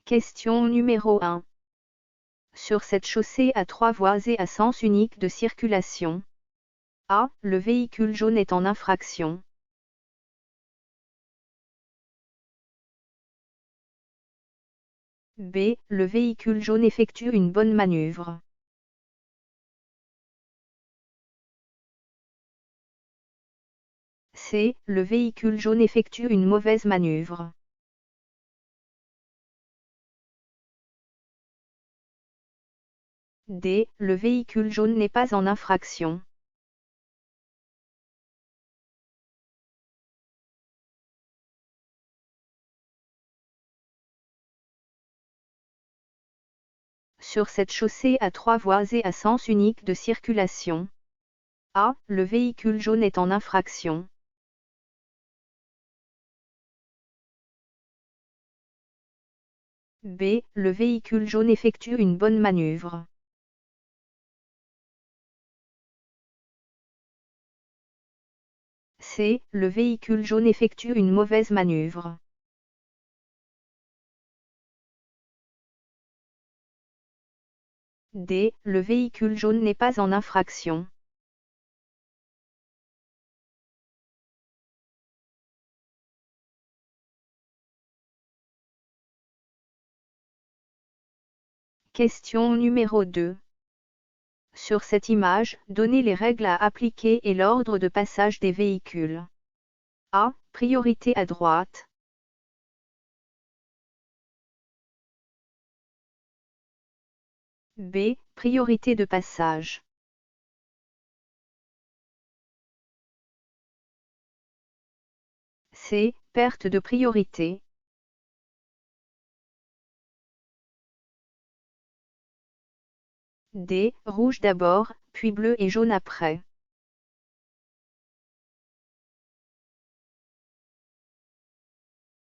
Question numéro 1. Sur cette chaussée à 3 voies et à sens unique de circulation. A. Le véhicule jaune est en infraction. B. Le véhicule jaune effectue une bonne manœuvre. C. Le véhicule jaune effectue une mauvaise manœuvre. D. Le véhicule jaune n'est pas en infraction. Sur cette chaussée à 3 voies et à sens unique de circulation. A. Le véhicule jaune est en infraction. B. Le véhicule jaune effectue une bonne manœuvre. C. Le véhicule jaune effectue une mauvaise manœuvre. D. Le véhicule jaune n'est pas en infraction. Question numéro 2. Sur cette image, donnez les règles à appliquer et l'ordre de passage des véhicules. A. Priorité à droite. B. Priorité de passage. C. Perte de priorité. D. Rouge d'abord, puis bleu et jaune après.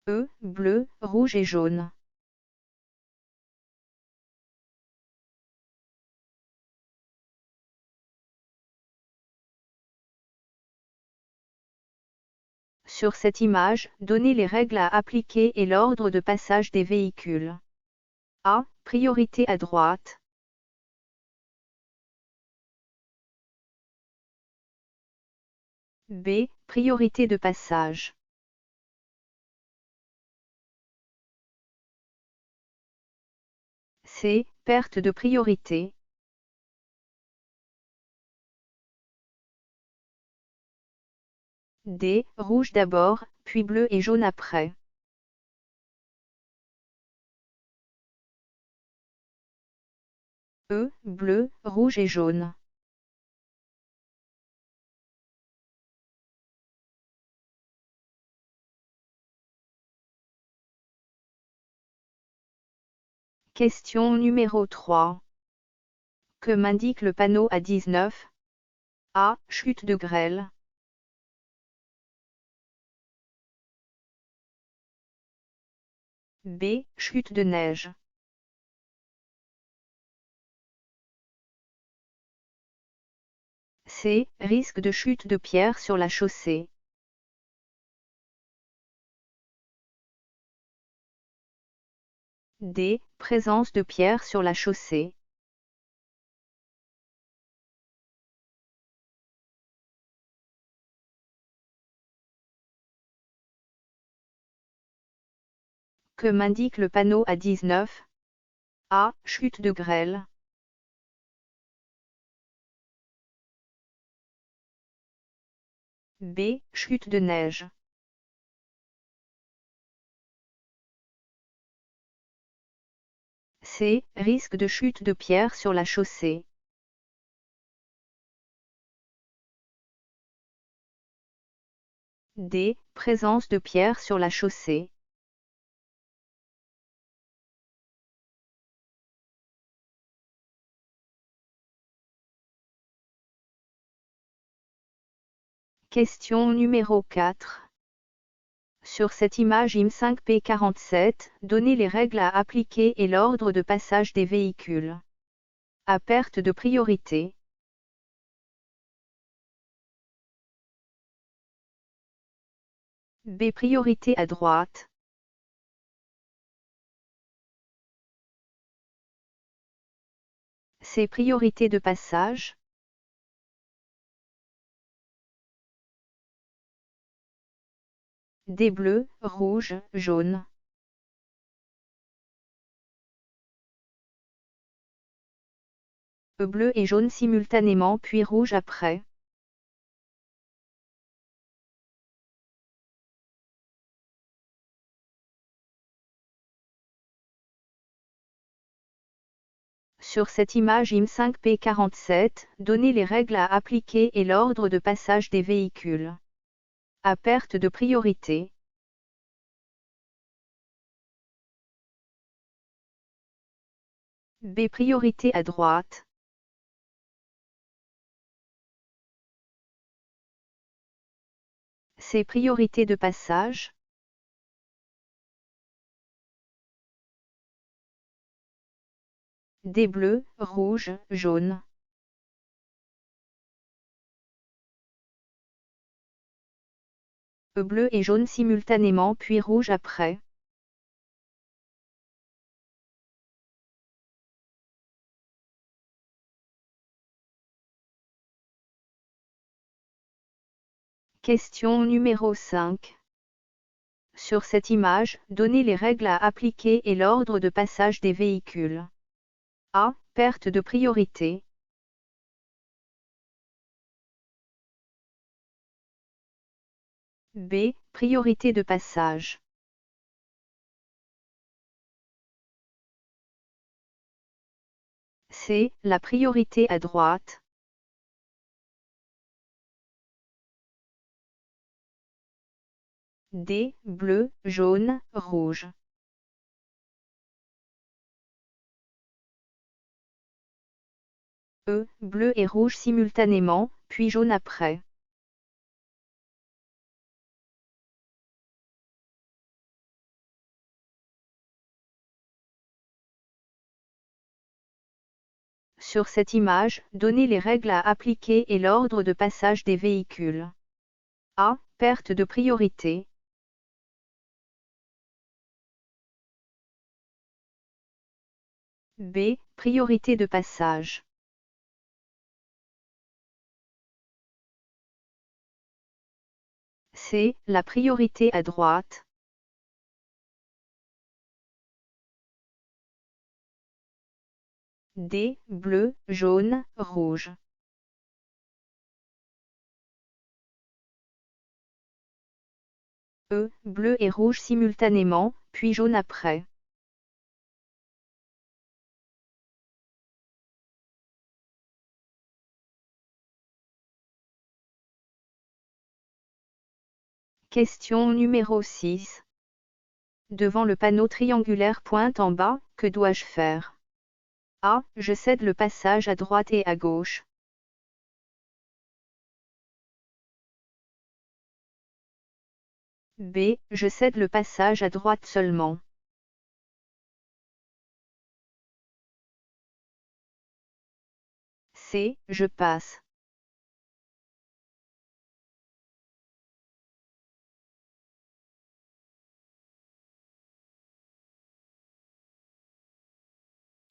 E. Bleu, rouge et jaune. Sur cette image, donnez les règles à appliquer et l'ordre de passage des véhicules. A. Priorité à droite. B. Priorité de passage. C. Perte de priorité. D. Rouge d'abord, puis bleu et jaune après. E. Bleu, rouge et jaune. Question numéro 3. Que m'indique le panneau à 19 ? A. Chute de grêle. B. Chute de neige. C. Risque de chute de pierre sur la chaussée. D. Présence de pierre sur la chaussée. Que m'indique le panneau à 19 ? A. Chute de grêle. B. Chute de neige. C. Risque de chute de pierre sur la chaussée. D. Présence de pierre sur la chaussée. Question numéro 4. Sur cette image IM5P47, donnez les règles à appliquer et l'ordre de passage des véhicules. A. Perte de priorité. B. Priorité à droite. C. Priorité de passage. D. Bleu, rouge, jaune. E. Bleu et jaune simultanément puis rouge après. Sur cette image IM5P47, donnez les règles à appliquer et l'ordre de passage des véhicules. A. Perte de priorité. B. Priorité à droite. C. Priorité de passage. D. Bleu, rouge, jaune. E. Bleu et jaune simultanément puis rouge après. Question numéro 5. Sur cette image, donnez les règles à appliquer et l'ordre de passage des véhicules. A. Perte de priorité. B. Priorité de passage. C. La priorité à droite. D. Bleu, jaune, rouge. E. Bleu et rouge simultanément, puis jaune après. Sur cette image, donnez les règles à appliquer et l'ordre de passage des véhicules. A. Perte de priorité. B. Priorité de passage. C. La priorité à droite. D. Bleu, jaune, rouge. E. Bleu et rouge simultanément, puis jaune après. Question numéro 6. Devant le panneau triangulaire pointe en bas, que dois-je faire? A. Je cède le passage à droite et à gauche. B. Je cède le passage à droite seulement. C. Je passe.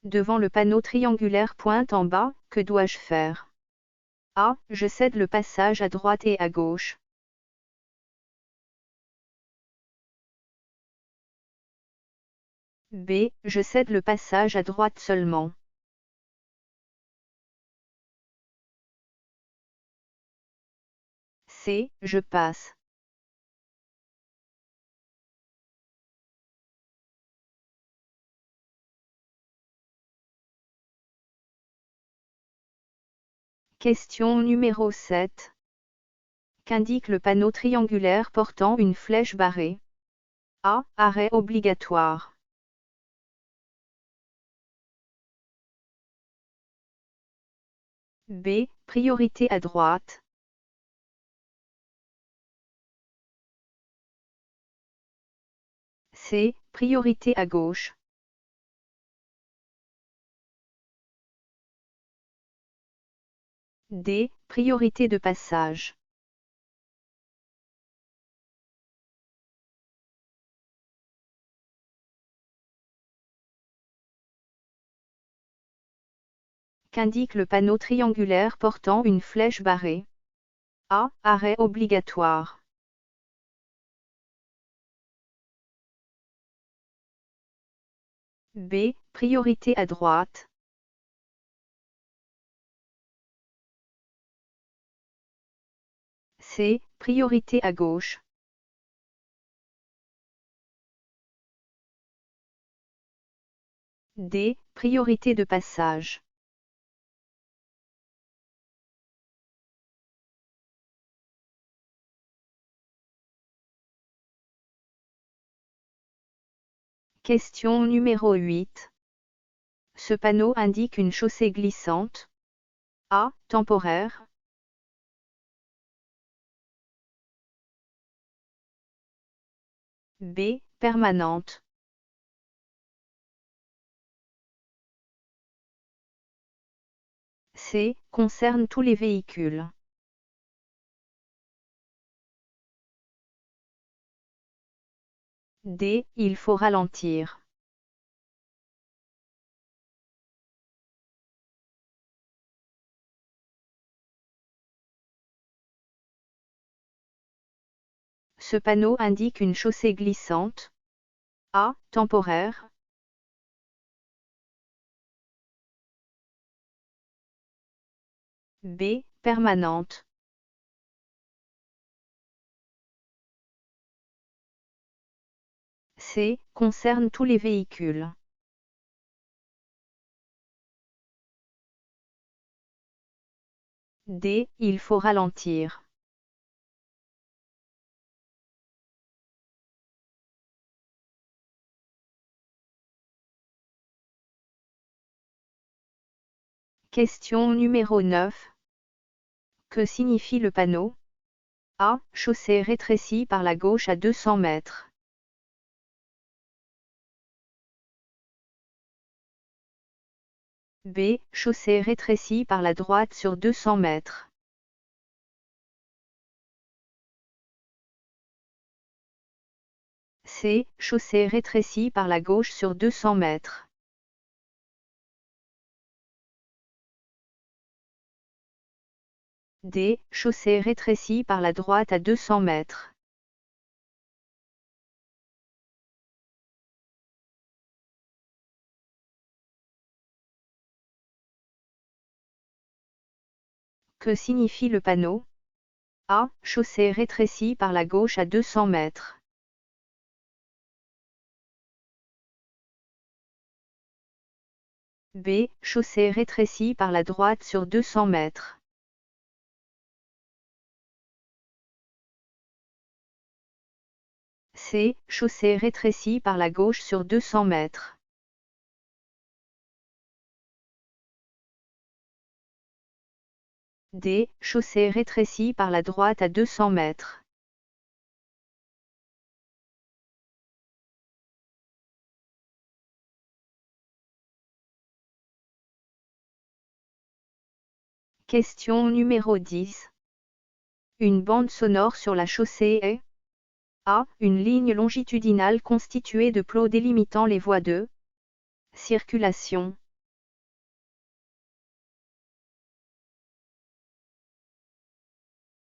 Devant le panneau triangulaire pointe en bas, que dois-je faire? A. Je cède le passage à droite et à gauche. B. Je cède le passage à droite seulement. C. Je passe. Question numéro 7. Qu'indique le panneau triangulaire portant une flèche barrée? A. Arrêt obligatoire. B. Priorité à droite. C. Priorité à gauche. D. Priorité de passage. Qu'indique le panneau triangulaire portant une flèche barrée? A. Arrêt obligatoire. B. Priorité à droite. C. Priorité à gauche. D. Priorité de passage. Question numéro 8. Ce panneau indique une chaussée glissante. A. Temporaire. B. Permanente. C. Concerne tous les véhicules. D. Il faut ralentir. Ce panneau indique une chaussée glissante. A. Temporaire. B. Permanente. C. Concerne tous les véhicules. D. Il faut ralentir. Question numéro 9. Que signifie le panneau? A. Chaussée rétrécie par la gauche à 200 mètres. B. Chaussée rétrécie par la droite sur 200 mètres. C. Chaussée rétrécie par la gauche sur 200 mètres. D. Chaussée rétrécie par la droite à 200 mètres. Que signifie le panneau? A. Chaussée rétrécie par la gauche à 200 mètres. B. Chaussée rétrécie par la droite sur 200 mètres. C. Chaussée rétrécie par la gauche sur 200 mètres. D. Chaussée rétrécie par la droite à 200 mètres. Question numéro 10. Une bande sonore sur la chaussée est A. Une ligne longitudinale constituée de plots délimitant les voies de circulation.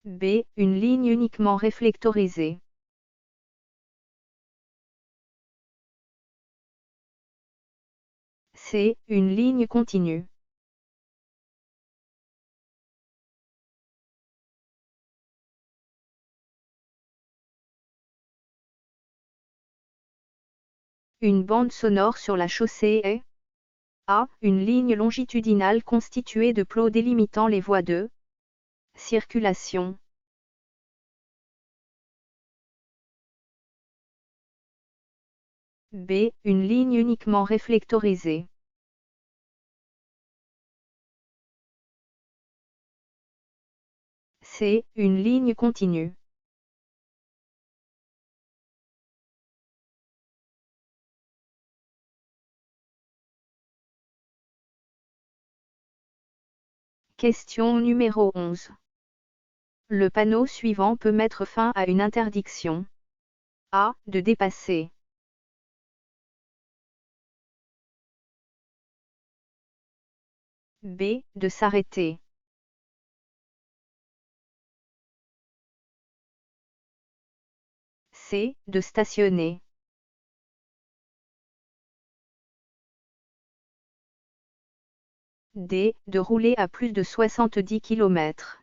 B. Une ligne uniquement réflectorisée. C. Une ligne continue. Une bande sonore sur la chaussée est A. Une ligne longitudinale constituée de plots délimitant les voies de circulation. B. Une ligne uniquement réflectorisée. C. Une ligne continue. Question numéro 11. Le panneau suivant peut mettre fin à une interdiction. A. De dépasser. B. De s'arrêter. C. De stationner. D. De rouler à plus de 70 km.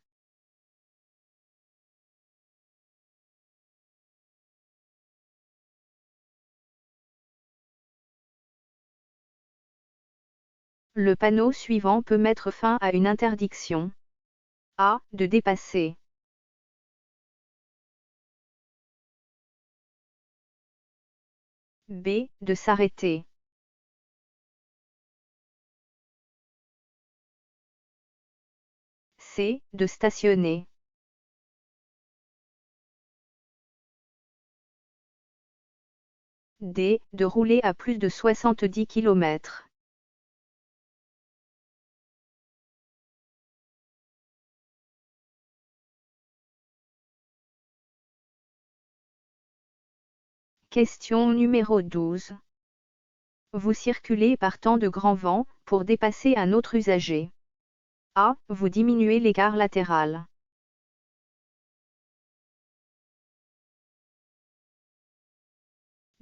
Le panneau suivant peut mettre fin à une interdiction. A. De dépasser. B. De s'arrêter. C. De stationner. D. De rouler à plus de 70 km. Question numéro 12. Vous circulez par temps de grand vent, pour dépasser un autre usager. A. Vous diminuez l'écart latéral.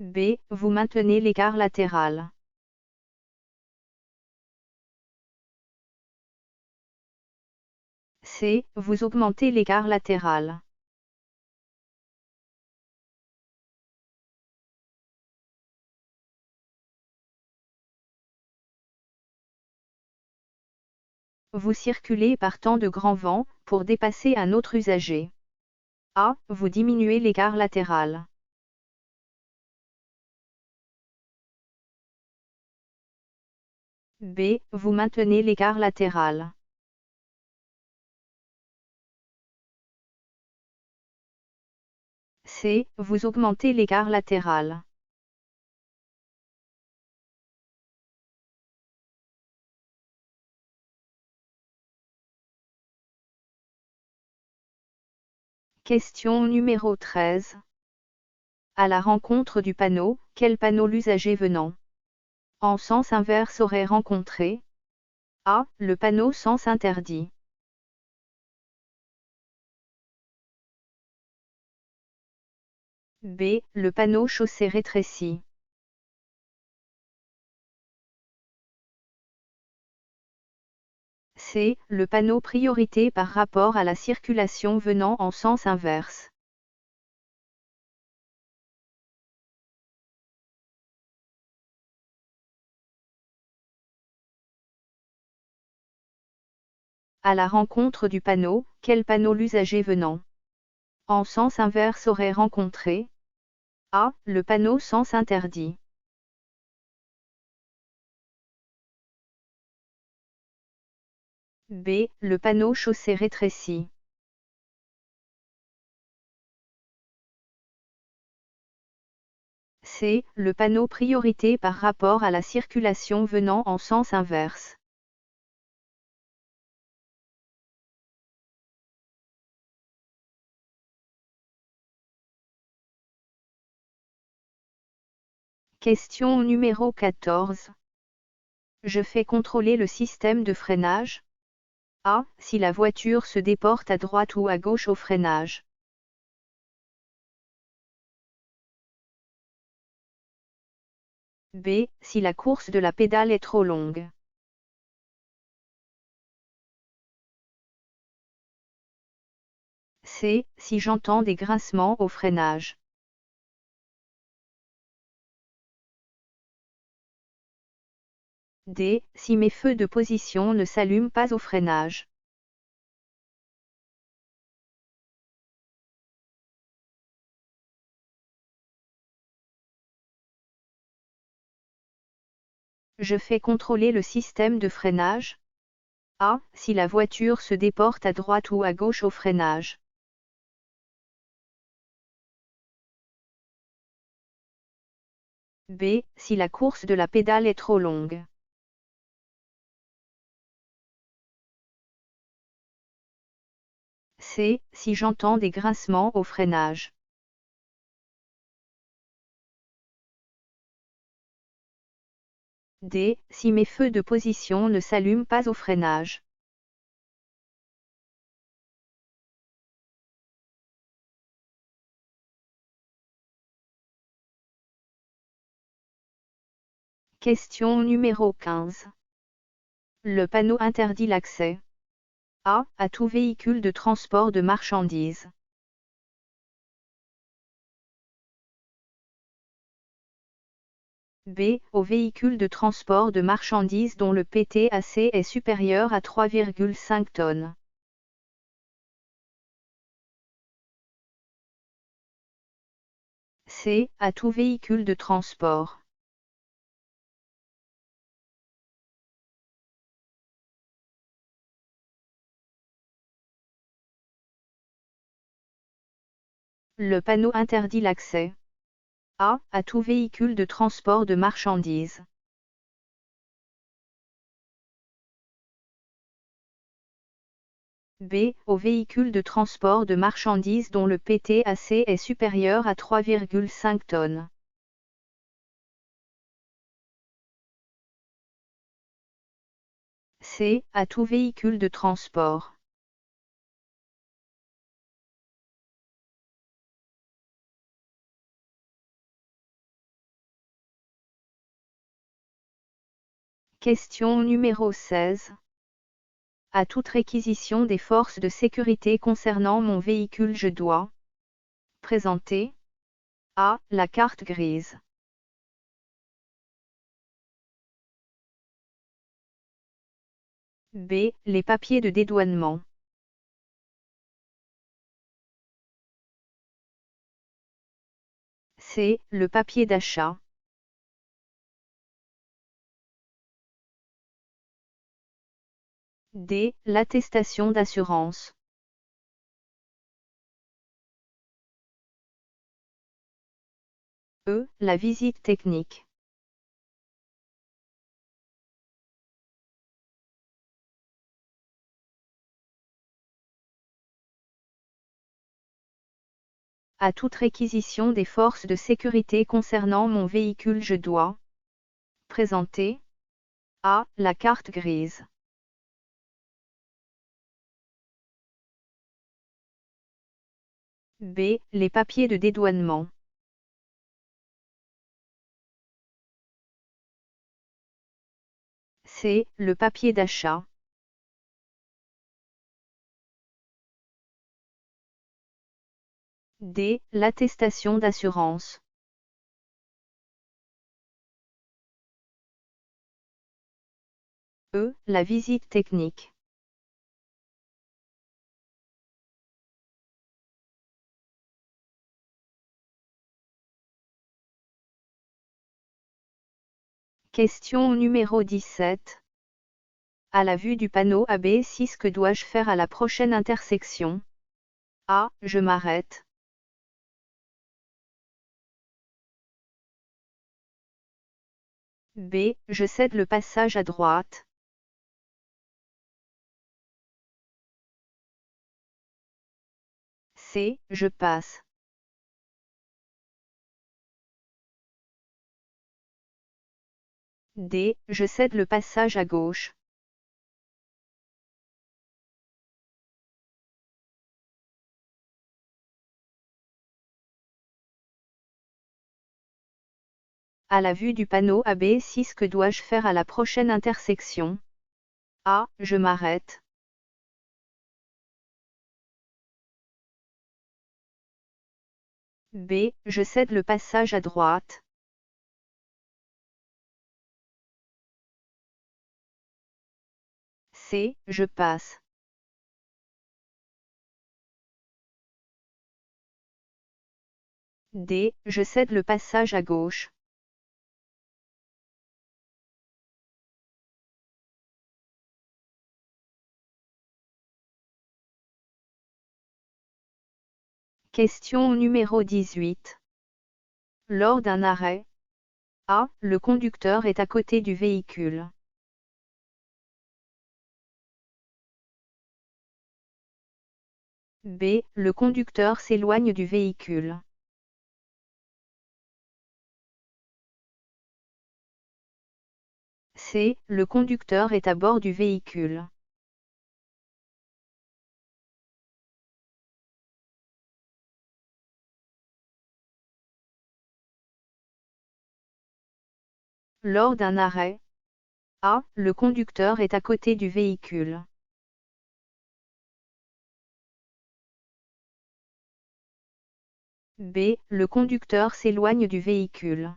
B. Vous maintenez l'écart latéral. C. Vous augmentez l'écart latéral. Vous circulez par temps de grand vent, pour dépasser un autre usager. A. Vous diminuez l'écart latéral. B. Vous maintenez l'écart latéral. C. Vous augmentez l'écart latéral. Question numéro 13. À la rencontre du panneau, quel panneau l'usager venant en sens inverse aurait rencontré? A. Le panneau sens interdit. B. Le panneau chaussée rétrécie. C. Le panneau priorité par rapport à la circulation venant en sens inverse. À la rencontre du panneau, quel panneau l'usager venant en sens inverse aurait rencontré? A. Le panneau sens interdit. B. Le panneau chaussée rétrécie. C. Le panneau priorité par rapport à la circulation venant en sens inverse. Question numéro 14. Je fais contrôler le système de freinage. A. Si la voiture se déporte à droite ou à gauche au freinage. B. Si la course de la pédale est trop longue. C. Si j'entends des grincements au freinage. D. Si mes feux de position ne s'allument pas au freinage. Je fais contrôler le système de freinage. A. Si la voiture se déporte à droite ou à gauche au freinage. B. Si la course de la pédale est trop longue. C. Si j'entends des grincements au freinage. D. Si mes feux de position ne s'allument pas au freinage. Question numéro 15. Le panneau interdit l'accès. A. À tout véhicule de transport de marchandises. B. Aux véhicules de transport de marchandises dont le PTAC est supérieur à 3,5 tonnes. C. À tout véhicule de transport. Le panneau interdit l'accès. A. À tout véhicule de transport de marchandises. B. Aux véhicules de transport de marchandises dont le PTAC est supérieur à 3,5 tonnes. C. À tout véhicule de transport. Question numéro 16. À toute réquisition des forces de sécurité concernant mon véhicule, je dois présenter A. La carte grise. B. Les papiers de dédouanement. C. Le papier d'achat. D. L'attestation d'assurance. E. La visite technique. À toute réquisition des forces de sécurité concernant mon véhicule, je dois présenter A. La carte grise. B. Les papiers de dédouanement. C. Le papier d'achat. D. L'attestation d'assurance. E. La visite technique. Question numéro 17. À la vue du panneau AB6, que dois-je faire à la prochaine intersection? A. Je m'arrête. B. Je cède le passage à droite. C. Je passe. D. Je cède le passage à gauche. À la vue du panneau AB6, que dois-je faire à la prochaine intersection? A. Je m'arrête. B. Je cède le passage à droite. C. Je passe. D. Je cède le passage à gauche. Question numéro 18. Lors d'un arrêt, A. Le conducteur est à côté du véhicule. B. Le conducteur s'éloigne du véhicule. C. Le conducteur est à bord du véhicule. Lors d'un arrêt. A. Le conducteur est à côté du véhicule. B. Le conducteur s'éloigne du véhicule.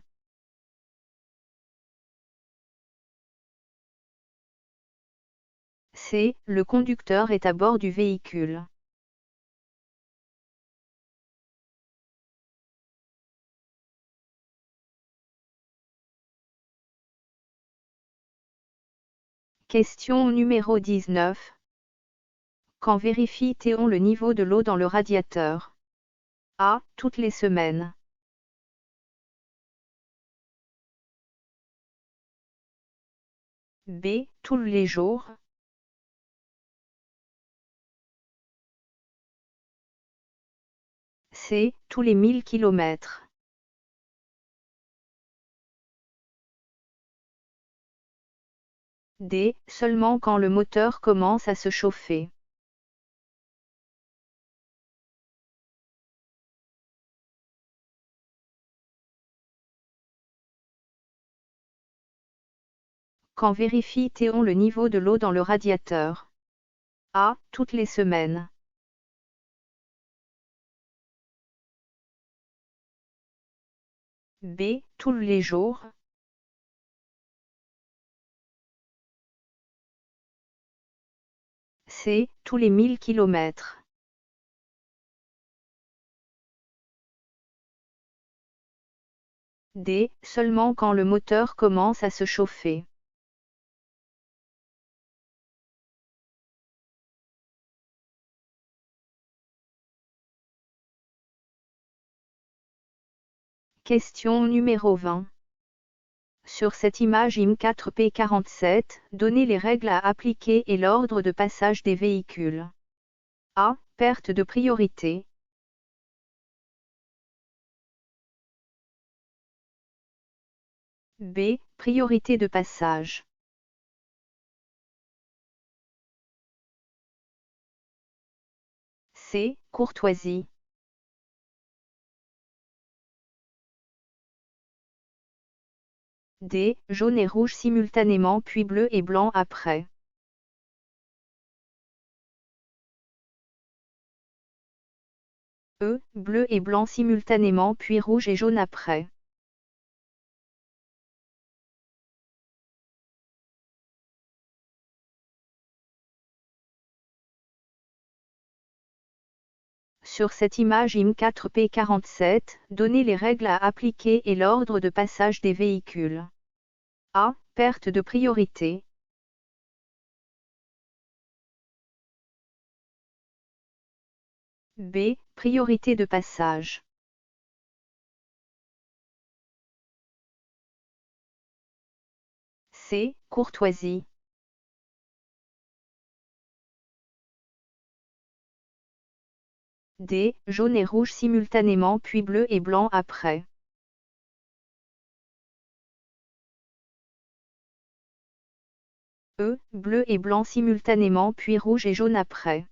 C. Le conducteur est à bord du véhicule. Question numéro 19. Quand vérifie-t-on le niveau de l'eau dans le radiateur? A. Toutes les semaines. B. Tous les jours. C. Tous les 1000 km. D. Seulement quand le moteur commence à se chauffer. Quand vérifie-t-on le niveau de l'eau dans le radiateur? A. Toutes les semaines. B. Tous les jours. C. Tous les 1000 km. D. Seulement quand le moteur commence à se chauffer. Question numéro 20. Sur cette image IM4P47, donnez les règles à appliquer et l'ordre de passage des véhicules. A. Perte de priorité. B. Priorité de passage. C. Courtoisie. D. Jaune et rouge simultanément puis bleu et blanc après. E. Bleu et blanc simultanément puis rouge et jaune après. Sur cette image IM4P47, donnez les règles à appliquer et l'ordre de passage des véhicules. A. Perte de priorité. B. Priorité de passage. C. Courtoisie. D. Jaune et rouge simultanément puis bleu et blanc après. E. Bleu et blanc simultanément puis rouge et jaune après.